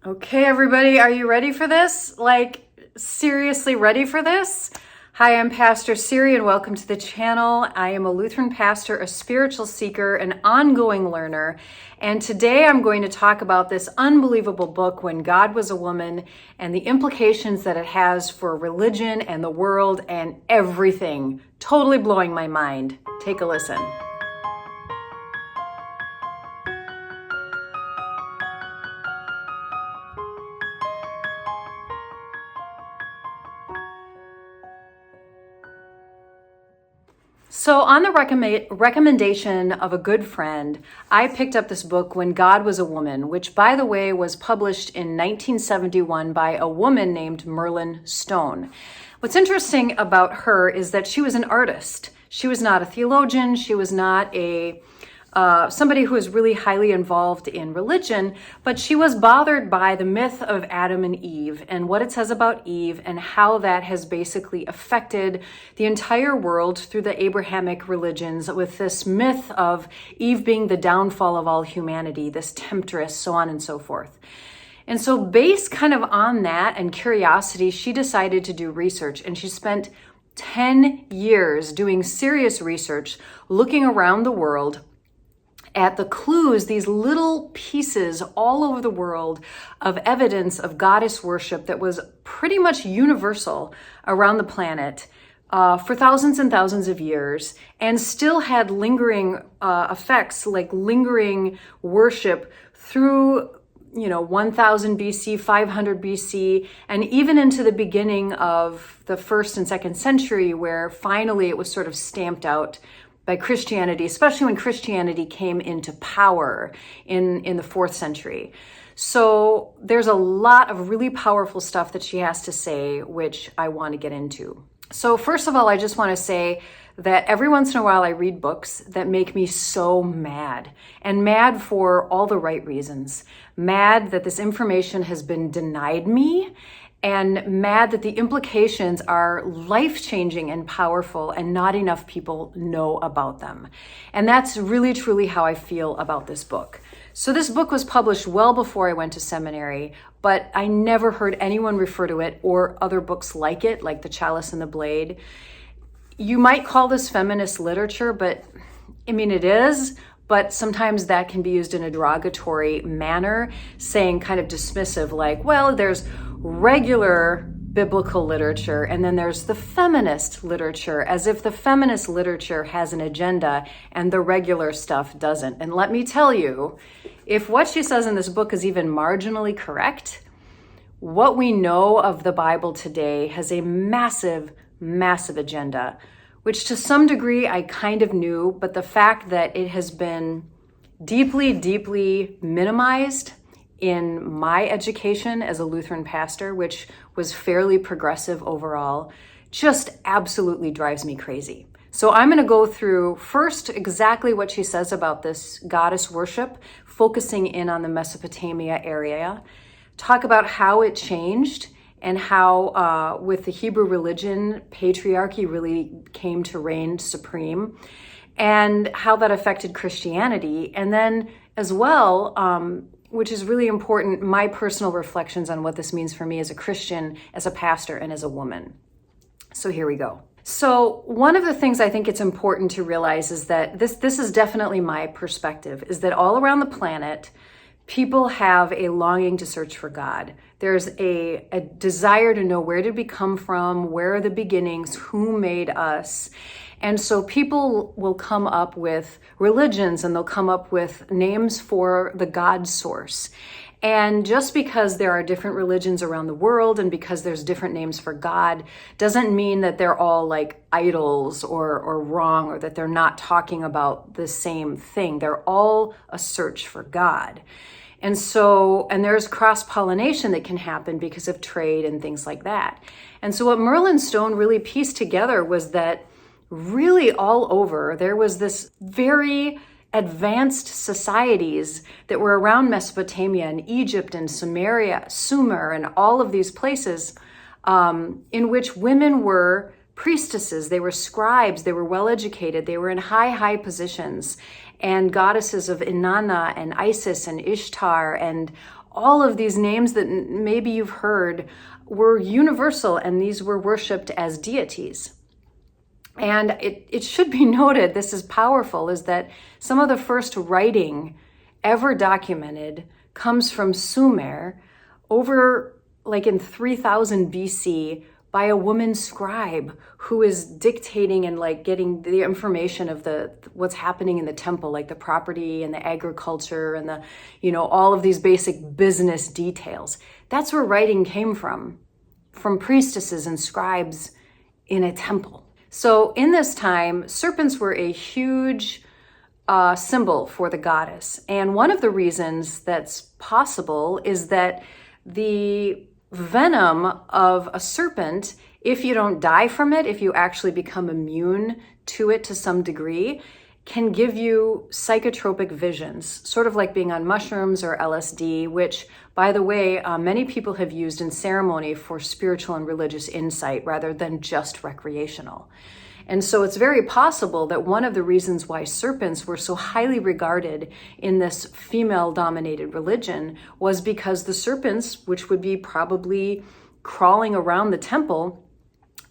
Okay, everybody, are you ready for this? Like, seriously ready for this? Hi, I'm Pastor Siri, and welcome to the channel. I am a Lutheran pastor, a spiritual seeker, an ongoing learner, and today I'm going to talk about this unbelievable book, When God Was a Woman, and the implications that it has for religion and the world and everything. Totally blowing my mind. Take a listen. So, on the recommendation of a good friend, I picked up this book, When God Was a Woman, which, by the way, was published in 1971 by a woman named Merlin Stone. What's interesting about her is that she was an artist. She was not a theologian. She was not somebody who was really highly involved in religion, but she was bothered by the myth of Adam and Eve and what it says about Eve and how that has basically affected the entire world through the Abrahamic religions, with this myth of Eve being the downfall of all humanity, this temptress, so on and so forth. And so based kind of on that and curiosity, she decided to do research, and she spent 10 years doing serious research, looking around the world at the clues, these little pieces all over the world of evidence of goddess worship that was pretty much universal around the planet for thousands and thousands of years, and still had lingering effects, like lingering worship through 1000 BC, 500 BC, and even into the beginning of the 1st and 2nd century, where finally it was sort of stamped out by Christianity, especially when Christianity came into power in the 4th century. So there's a lot of really powerful stuff that she has to say, which I want to get into. So first of all, I just want to say that every once in a while I read books that make me so mad, and mad for all the right reasons. Mad that this information has been denied me, and mad that the implications are life-changing and powerful and not enough people know about them. And that's really, truly how I feel about this book. So this book was published well before I went to seminary, but I never heard anyone refer to it or other books like it, like The Chalice and the Blade. You might call this feminist literature, but I mean, it is, but sometimes that can be used in a derogatory manner, saying kind of dismissive, like, well, there's regular biblical literature, and then there's the feminist literature, as if the feminist literature has an agenda and the regular stuff doesn't. And let me tell you, if what she says in this book is even marginally correct, what we know of the Bible today has a massive, massive agenda, which to some degree I kind of knew, but the fact that it has been deeply, deeply minimized in my education as a Lutheran pastor, which was fairly progressive overall, just absolutely drives me crazy. So I'm going to go through first exactly what she says about this goddess worship, focusing in on the Mesopotamia area, talk about how it changed and how with the Hebrew religion, patriarchy really came to reign supreme, and how that affected Christianity. And then as well, which is really important, my personal reflections on what this means for me as a Christian, as a pastor, and as a woman. So here we go. So one of the things I think it's important to realize is that this is definitely my perspective, is that all around the planet, people have a longing to search for God. There's a desire to know, where did we come from? Where are the beginnings? Who made us? And so people will come up with religions, and they'll come up with names for the God source. And just because there are different religions around the world, and because there's different names for God, doesn't mean that they're all like idols or wrong, or that they're not talking about the same thing. They're all a search for God. And there's cross-pollination that can happen because of trade and things like that. And so what Merlin Stone really pieced together was that really all over, there was this very advanced societies that were around Mesopotamia and Egypt and Sumer, and all of these places in which women were priestesses, they were scribes, they were well-educated, they were in high positions, and goddesses of Inanna and Isis and Ishtar and all of these names that maybe you've heard were universal, and these were worshipped as deities. And it should be noted, this is powerful, is that some of the first writing ever documented comes from Sumer over like in 3000 BC by a woman scribe who is dictating and like getting the information of what's happening in the temple, like the property and the agriculture and the, all of these basic business details. That's where writing came from priestesses and scribes in a temple. So in this time, serpents were a huge symbol for the goddess. And one of the reasons that's possible is that the venom of a serpent, if you don't die from it, if you actually become immune to it to some degree, can give you psychotropic visions, sort of like being on mushrooms or LSD, which, by the way, many people have used in ceremony for spiritual and religious insight rather than just recreational. And so it's very possible that one of the reasons why serpents were so highly regarded in this female-dominated religion was because the serpents, which would be probably crawling around the temple,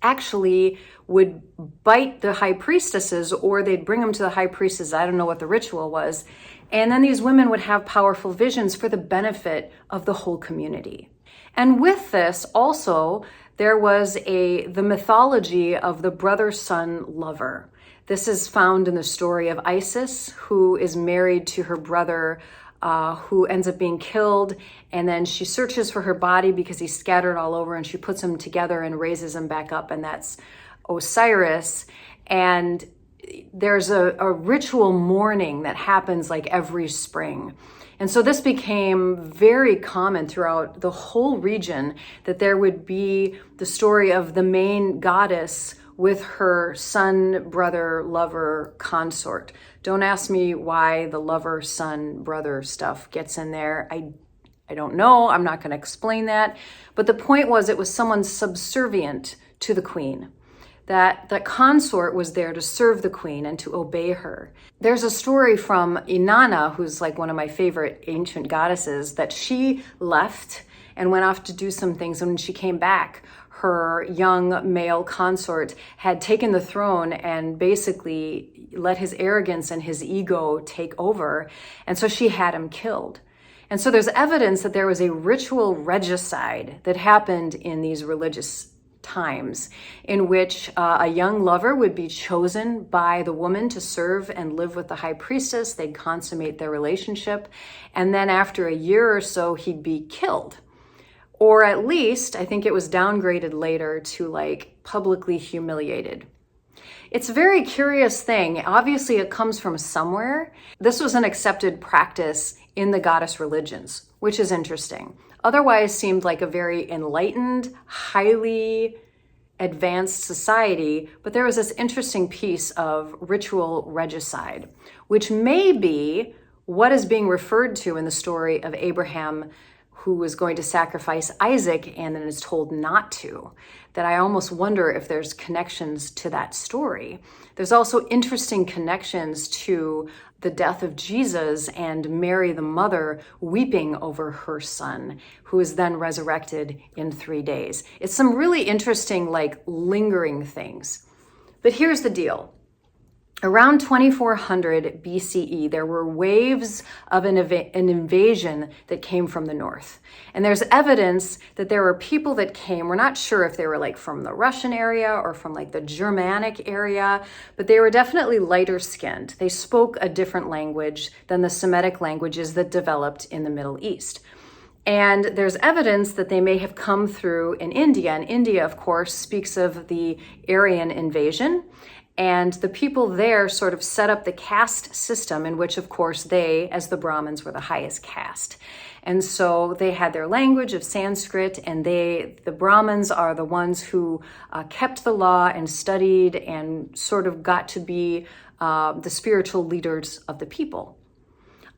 actually would bite the high priestesses, or they'd bring them to the high priestess. I don't know what the ritual was. And then these women would have powerful visions for the benefit of the whole community. And with this also, there was the mythology of the brother-son lover. This is found in the story of Isis, who is married to her brother, who ends up being killed. And then she searches for her body because he's scattered all over, and she puts them together and raises them back up. And that's Osiris. And there's a ritual mourning that happens like every spring. And so this became very common throughout the whole region, that there would be the story of the main goddess with her son, brother, lover, consort. Don't ask me why the lover, son, brother stuff gets in there. I don't know. I'm not going to explain that. But the point was, it was someone subservient to the queen. That consort was there to serve the queen and to obey her. There's a story from Inanna, who's like one of my favorite ancient goddesses, that she left and went off to do some things. And when she came back, her young male consort had taken the throne and basically let his arrogance and his ego take over. And so she had him killed. And so there's evidence that there was a ritual regicide that happened in these religious times, in which a young lover would be chosen by the woman to serve and live with the high priestess. They'd consummate their relationship. And then after a year or so, he'd be killed. Or at least, I think it was downgraded later to like publicly humiliated. It's a very curious thing. Obviously, it comes from somewhere. This was an accepted practice in the goddess religions, which is interesting. Otherwise seemed like a very enlightened, highly advanced society, but there was this interesting piece of ritual regicide, which may be what is being referred to in the story of Abraham, who was going to sacrifice Isaac and then is told not to. That I almost wonder if there's connections to that story. There's also interesting connections to the death of Jesus and Mary, the mother, weeping over her son, who is then resurrected in 3 days. It's some really interesting, like, lingering things. But here's the deal. Around 2400 BCE, there were waves of an invasion that came from the north. And there's evidence that there were people that came. We're not sure if they were like from the Russian area or from like the Germanic area, but they were definitely lighter skinned. They spoke a different language than the Semitic languages that developed in the Middle East. And there's evidence that they may have come through in India. And India, of course, speaks of the Aryan invasion. And the people there sort of set up the caste system, in which, of course, they, as the Brahmins, were the highest caste. And so they had their language of Sanskrit, and the Brahmins are the ones who kept the law and studied and sort of got to be the spiritual leaders of the people.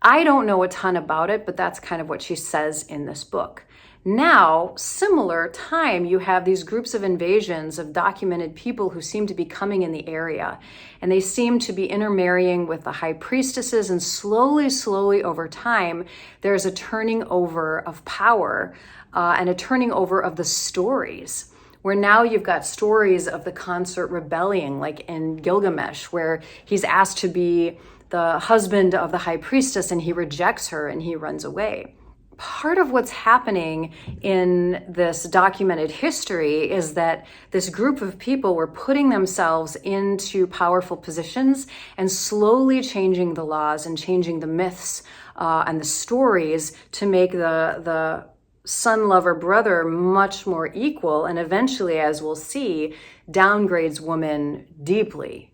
I don't know a ton about it, but that's kind of what she says in this book. Now, similar time, you have these groups of invasions of documented people who seem to be coming in the area, and they seem to be intermarrying with the high priestesses, and slowly over time, there's a turning over of power and a turning over of the stories, where now you've got stories of the consort rebelling, like in Gilgamesh, where he's asked to be the husband of the high priestess and he rejects her and he runs away. Part of what's happening in this documented history is that this group of people were putting themselves into powerful positions and slowly changing the laws and changing the myths and the stories to make the son, lover, brother much more equal, and eventually, as we'll see, downgrades women deeply.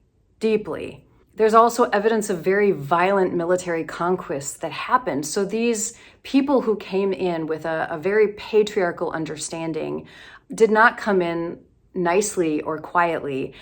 There's also evidence of very violent military conquests that happened. So these people who came in with a very patriarchal understanding did not come in nicely or quietly.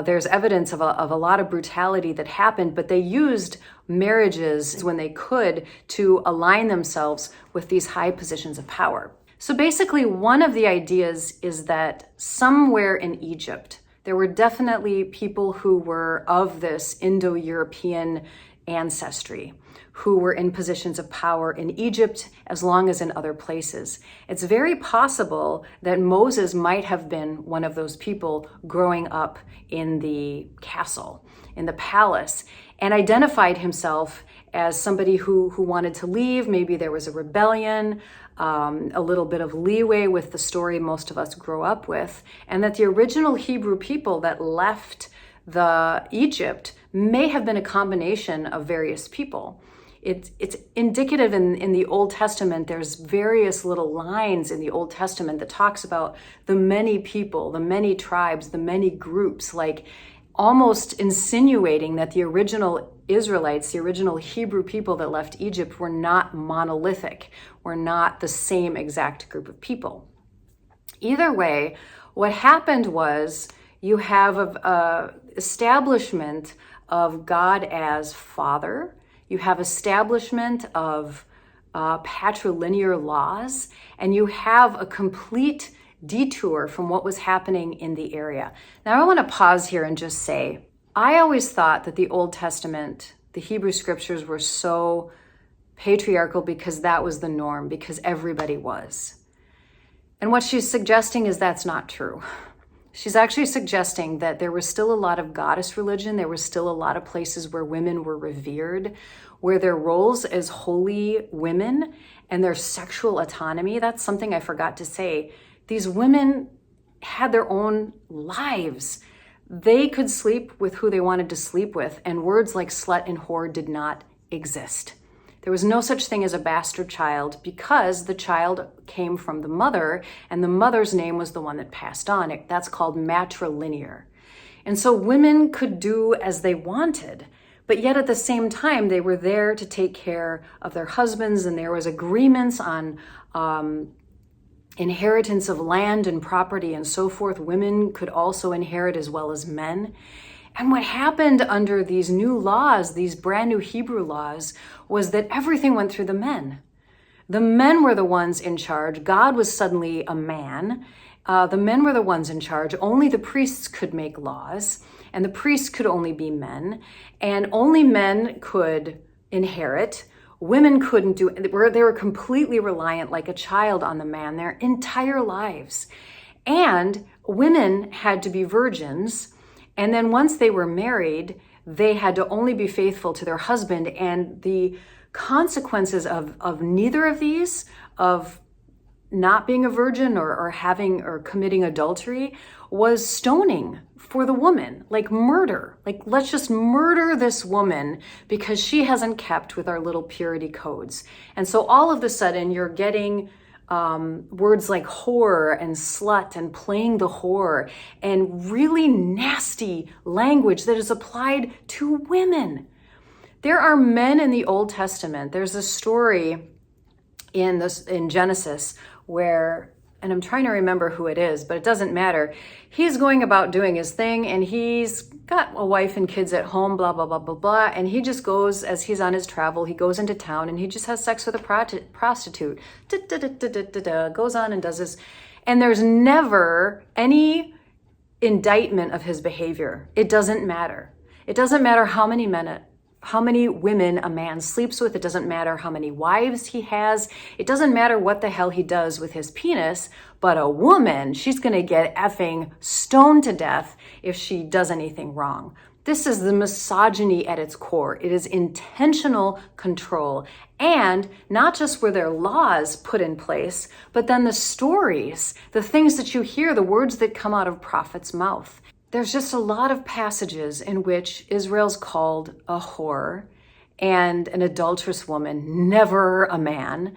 There's evidence of a lot of brutality that happened, but they used marriages when they could to align themselves with these high positions of power. So basically, one of the ideas is that somewhere in Egypt, there were definitely people who were of this Indo-European ancestry who were in positions of power in Egypt as long as in other places. It's very possible that Moses might have been one of those people growing up in the castle, in the palace, and identified himself as somebody who wanted to leave. Maybe there was a rebellion, a little bit of leeway with the story most of us grow up with, and that the original Hebrew people that left the Egypt may have been a combination of various people. It's indicative in the Old Testament. There's various little lines in the Old Testament that talks about the many people, the many tribes, the many groups, like almost insinuating that the original Israelites, the original Hebrew people that left Egypt, were not monolithic, were not the same exact group of people. Either way, what happened was you have an establishment of God as Father. You have establishment of patrilinear laws, and you have a complete detour from what was happening in the area. Now I want to pause here and just say, I always thought that the Old Testament, the Hebrew scriptures, were so patriarchal because that was the norm, because everybody was. And what she's suggesting is that's not true. She's actually suggesting that there was still a lot of goddess religion. There was still a lot of places where women were revered, where their roles as holy women and their sexual autonomy, that's something I forgot to say. These women had their own lives. They could sleep with who they wanted to sleep with, and words like slut and whore did not exist. There was no such thing as a bastard child because the child came from the mother, and the mother's name was the one that passed on. That's called matrilinear. And so women could do as they wanted, but yet at the same time, they were there to take care of their husbands, and there was agreements on inheritance of land and property and so forth. Women could also inherit as well as men. And what happened under these new laws, these brand new Hebrew laws, was that everything went through the men. The men were the ones in charge. God was suddenly a man. The men were the ones in charge. Only the priests could make laws, and the priests could only be men, and only men could inherit. Women couldn't do it. They were completely reliant like a child on the man their entire lives. And women had to be virgins. And then once they were married, they had to only be faithful to their husband. And the consequences of neither of these, of not being a virgin or having or committing adultery, was stoning for the woman, like murder. Like, let's just murder this woman because she hasn't kept with our little purity codes. And so all of a sudden you're getting words like whore and slut and playing the whore and really nasty language that is applied to women. There are men in the Old Testament. There's a story in Genesis where and I'm trying to remember who it is, but it doesn't matter. He's going about doing his thing, and he's got a wife and kids at home, blah, blah, blah, blah, blah. And he just goes, as he's on his travel, he goes into town and he just has sex with a prostitute. Goes on and does this. And there's never any indictment of his behavior. It doesn't matter. It doesn't matter how many women a man sleeps with. It doesn't matter how many wives he has. It doesn't matter what the hell he does with his penis, but a woman, she's gonna get effing stoned to death if she does anything wrong. This is the misogyny at its core. It is intentional control. And not just were there laws put in place, but then the stories, the things that you hear, the words that come out of prophets' mouth. There's just a lot of passages in which Israel's called a whore and an adulterous woman, never a man,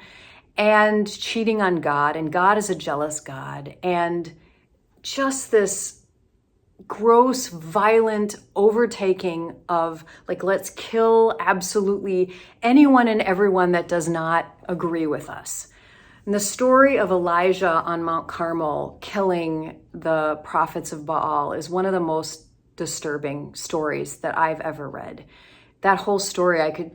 and cheating on God, and God is a jealous God, and just this gross, violent overtaking of like, let's kill absolutely anyone and everyone that does not agree with us. And the story of Elijah on Mount Carmel killing the prophets of Baal is one of the most disturbing stories that I've ever read. That whole story, I could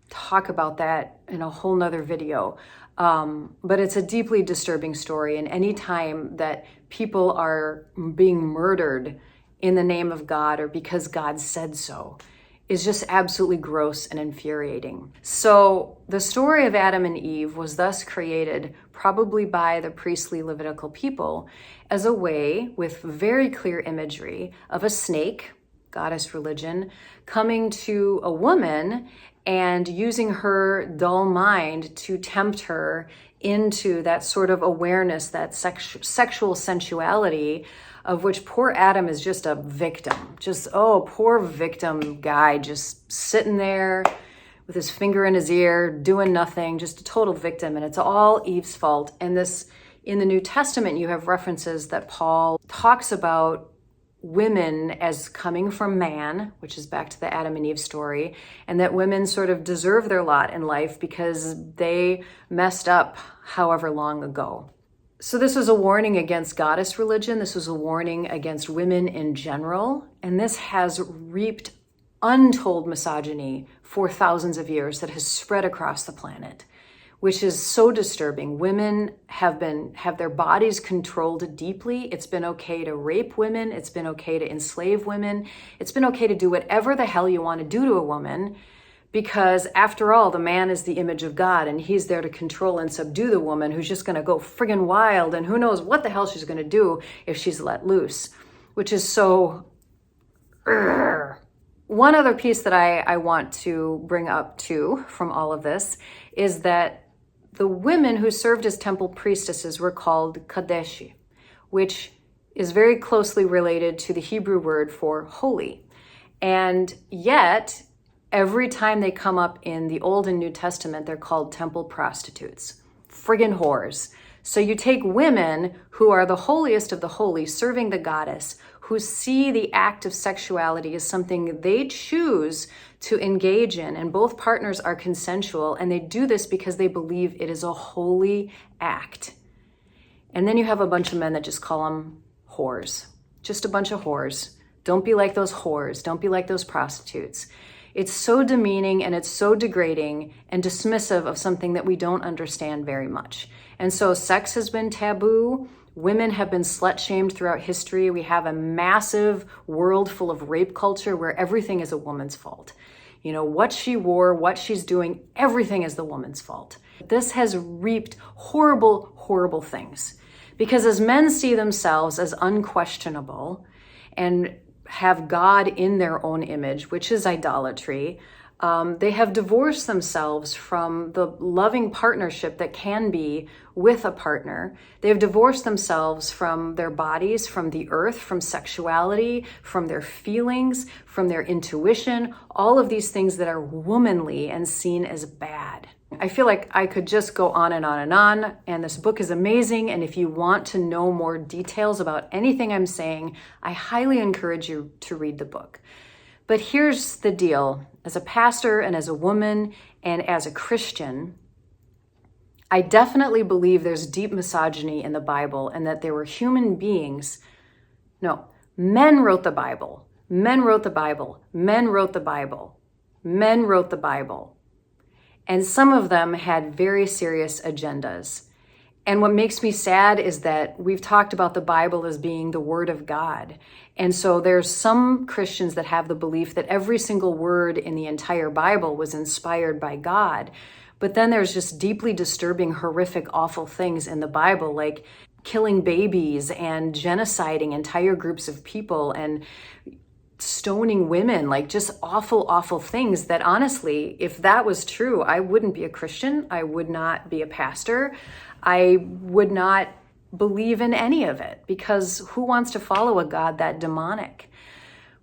talk about that in a whole nother video. But it's a deeply disturbing story. And any time that people are being murdered in the name of God or because God said so is just absolutely gross and infuriating. So the story of Adam and Eve was thus created probably by the priestly Levitical people as a way with very clear imagery of a snake, goddess religion, coming to a woman and using her dull mind to tempt her into that sort of awareness, that sexual sensuality, of which poor Adam is just a victim. Just, oh, poor victim guy, just sitting there with his finger in his ear, doing nothing, just a total victim. And it's all Eve's fault. And this, in the New Testament, you have references that Paul talks about women as coming from man, which is back to the Adam and Eve story, and that women sort of deserve their lot in life because they messed up however long ago. So this was a warning against goddess religion. This was a warning against women in general. And this has reaped untold misogyny for thousands of years that has spread across the planet, which is so disturbing. Women have their bodies controlled deeply. It's been okay to rape women. It's been okay to enslave women. It's been okay to do whatever the hell you want to do to a woman, because after all, the man is the image of God and he's there to control and subdue the woman who's just going to go friggin' wild, and who knows what the hell she's going to do if she's let loose, which is so... One other piece that I want to bring up too from all of this is that the women who served as temple priestesses were called kadeshi, which is very closely related to the Hebrew word for holy. And yet, every time they come up in the Old and New Testament, they're called temple prostitutes, friggin' whores. So you take women who are the holiest of the holy, serving the goddess, who see the act of sexuality as something they choose to engage in, and both partners are consensual, and they do this because they believe it is a holy act. And then you have a bunch of men that just call them whores. Just a bunch of whores. Don't be like those whores. Don't be like those prostitutes. It's so demeaning and it's so degrading and dismissive of something that we don't understand very much. And so sex has been taboo. Women have been slut-shamed throughout history. We have a massive world full of rape culture where everything is a woman's fault. You know, what she wore, what she's doing, everything is the woman's fault. This has reaped horrible, horrible things. Because as men see themselves as unquestionable and have God in their own image, which is idolatry, they have divorced themselves from the loving partnership that can be with a partner. They have divorced themselves from their bodies, from the earth, from sexuality, from their feelings, from their intuition, all of these things that are womanly and seen as bad. I feel like I could just go on and on and on, and this book is amazing. And if you want to know more details about anything I'm saying, I highly encourage you to read the book. But here's the deal. As a pastor and as a woman and as a Christian, I definitely believe there's deep misogyny in the Bible and that there were human beings. No, men wrote the Bible. Men wrote the Bible. Men wrote the Bible. Men wrote the Bible. And some of them had very serious agendas. And what makes me sad is that we've talked about the Bible as being the Word of God. And so there's some Christians that have the belief that every single word in the entire Bible was inspired by God. But then there's just deeply disturbing, horrific, awful things in the Bible, like killing babies and genociding entire groups of people and stoning women, like just awful, awful things that honestly, if that was true, I wouldn't be a Christian. I would not be a pastor. I would not believe in any of it, because who wants to follow a God that demonic?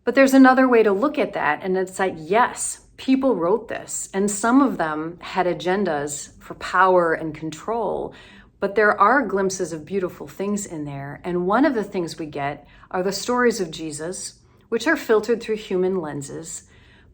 But there's another way to look at that. And it's like, yes, people wrote this, and some of them had agendas for power and control, but there are glimpses of beautiful things in there. And one of the things we get are the stories of Jesus, which are filtered through human lenses.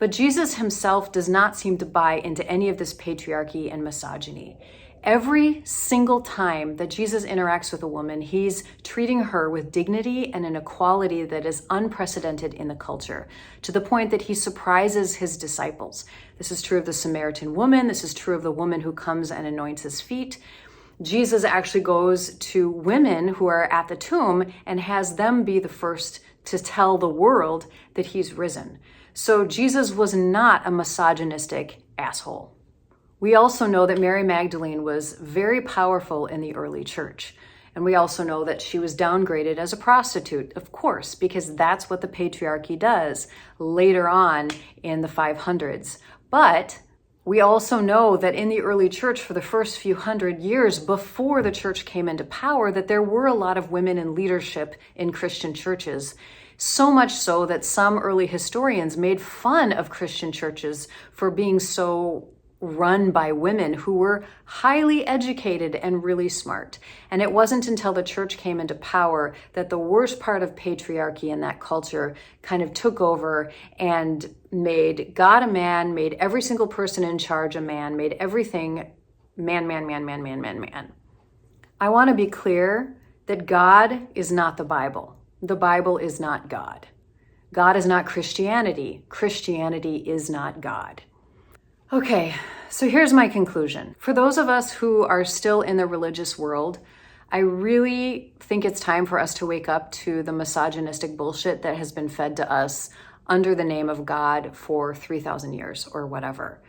But Jesus himself does not seem to buy into any of this patriarchy and misogyny. Every single time that Jesus interacts with a woman, he's treating her with dignity and an equality that is unprecedented in the culture, to the point that he surprises his disciples. This is true of the Samaritan woman. This is true of the woman who comes and anoints his feet. Jesus actually goes to women who are at the tomb and has them be the first to tell the world that he's risen. So Jesus was not a misogynistic asshole. We also know that Mary Magdalene was very powerful in the early church. And we also know that she was downgraded as a prostitute, of course, because that's what the patriarchy does later on in the 500s. But we also know that in the early church, for the first few hundred years before the church came into power, that there were a lot of women in leadership in Christian churches. So much so that some early historians made fun of Christian churches for being so run by women who were highly educated and really smart. And it wasn't until the church came into power that the worst part of patriarchy in that culture kind of took over and made God a man, made every single person in charge a man, made everything man, man, man, man, man, man, man. I want to be clear that God is not the Bible. The Bible is not God. God is not Christianity. Christianity is not God. Okay, so here's my conclusion. For those of us who are still in the religious world, I really think it's time for us to wake up to the misogynistic bullshit that has been fed to us under the name of God for 3,000 years or whatever.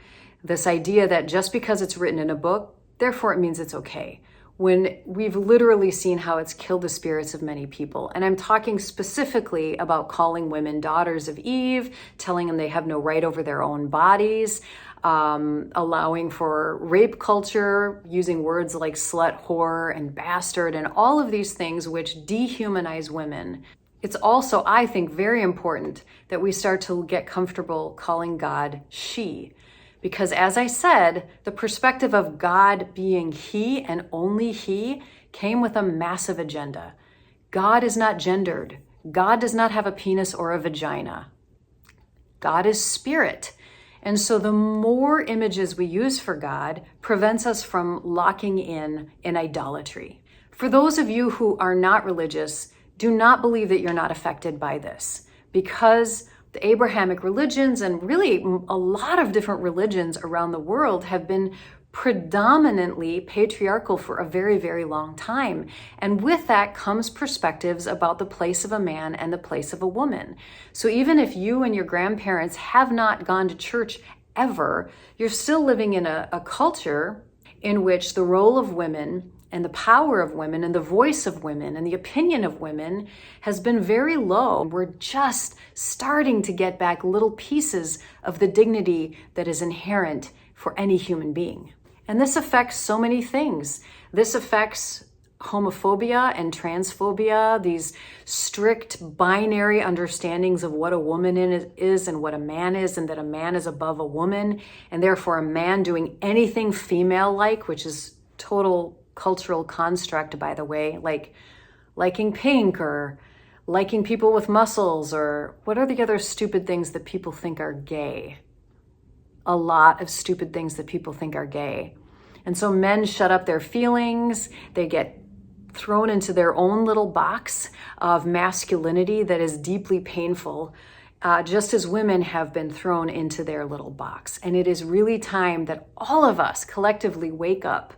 This idea that just because it's written in a book, therefore it means it's okay, when we've literally seen how it's killed the spirits of many people. And I'm talking specifically about calling women daughters of Eve, telling them they have no right over their own bodies, allowing for rape culture, using words like slut, whore, and bastard, and all of these things which dehumanize women. It's also, I think, very important that we start to get comfortable calling God she. Because as I said, the perspective of God being he and only he came with a massive agenda. God is not gendered. God does not have a penis or a vagina. God is spirit. And so the more images we use for God prevents us from locking in idolatry. For those of you who are not religious, do not believe that you're not affected by this, because the Abrahamic religions and really a lot of different religions around the world have been predominantly patriarchal for a very, very long time. And with that comes perspectives about the place of a man and the place of a woman. So even if you and your grandparents have not gone to church ever, you're still living in a culture in which the role of women and the power of women and the voice of women and the opinion of women has been very low. We're just starting to get back little pieces of the dignity that is inherent for any human being. And this affects so many things. This affects homophobia and transphobia, these strict binary understandings of what a woman is and what a man is, and that a man is above a woman, and therefore a man doing anything female-like, which is total cultural construct, by the way, like liking pink or liking people with muscles, or what are the other stupid things that people think are gay? A lot of stupid things that people think are gay. And so men shut up their feelings, they get thrown into their own little box of masculinity that is deeply painful, just as women have been thrown into their little box. And it is really time that all of us collectively wake up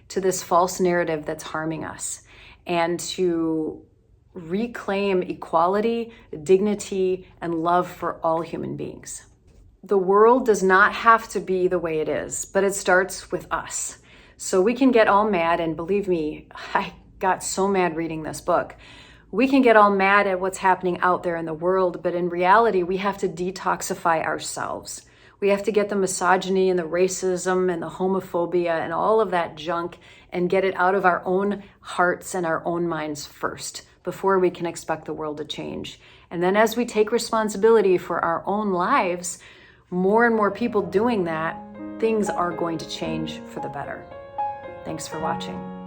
to this false narrative that's harming us and to reclaim equality, dignity, and love for all human beings. The world does not have to be the way it is, but it starts with us. So we can get all mad, and believe me, I got so mad reading this book. We can get all mad at what's happening out there in the world, but in reality, we have to detoxify ourselves. We have to get the misogyny and the racism and the homophobia and all of that junk and get it out of our own hearts and our own minds first, before we can expect the world to change. And then as we take responsibility for our own lives, more and more people doing that, things are going to change for the better. Thanks for watching.